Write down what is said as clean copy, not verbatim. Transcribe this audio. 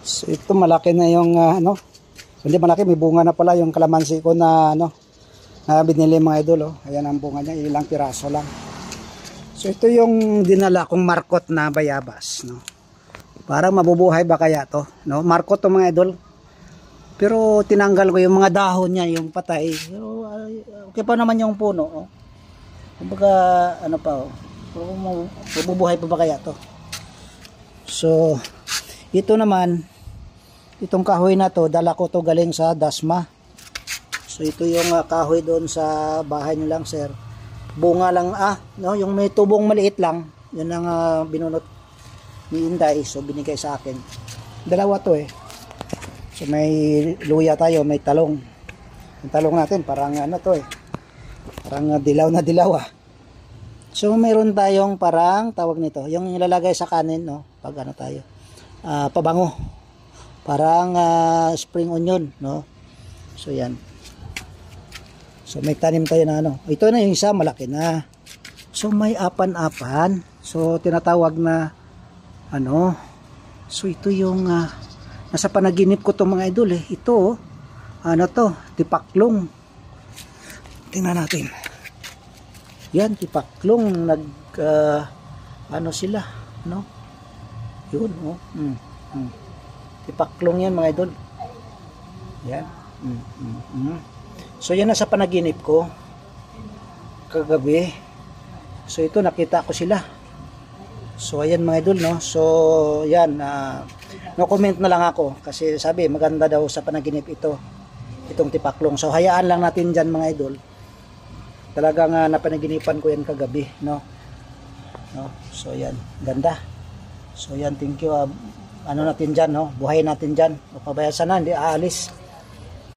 So ito malaki na yung ano. So, hindi malaki, may bunga na pala yung kalamansi ko na ano na binili mga idol. Oh. Ayan ang bunga niya, ilang piraso lang. So ito yung dinala kong markot na bayabas, no. Parang mabubuhay ba kaya to, no? Markot to mga idol. Pero tinanggal ko yung mga dahon niya, yung patay. Pero okay pa naman yung puno, oh. Kumbaga ano pa, oh. Mabubuhay pa ba kaya to? So ito naman, itong kahoy na to, dala ko to galing sa Dasma. So ito yung kahoy doon sa bahay nyo lang, sir. Bunga lang, no, yung may tubong maliit lang. Yun ang binunot ni Inday. So binigay sa akin. Dalawa to eh. So may luya tayo, may talong. Yung talong natin parang ano to eh. Parang dilaw na dilaw. So mayroon tayong parang tawag nito, yung ilalagay sa kanin, no, pag ano tayo. Pabango. Parang spring onion, no. So yan. So may tanim tayo na ano. Ito na yung isa, malaki na. So may apan-apan. So tinatawag na ano. So ito yung nasa panaginip ko to mga idol eh. Ito ano to, tipaklong. Tingnan natin. Yan, tipaklong ano sila, no? Yun, oh. Tipaklong yan mga idol. Yan. So yan na sa panaginip ko kagabi. So ito nakita ko sila. So ayan mga idol, no. So yan, no comment na lang ako kasi sabi maganda daw sa panaginip itong tipaklong. So hayaan lang natin diyan mga idol. Talagang napanaginipan ko yan kagabi, no. So yan, ganda. So yan, thank you. Ano natin dyan, no? Buhay natin dyan. O pabayasan na, hindi aalis.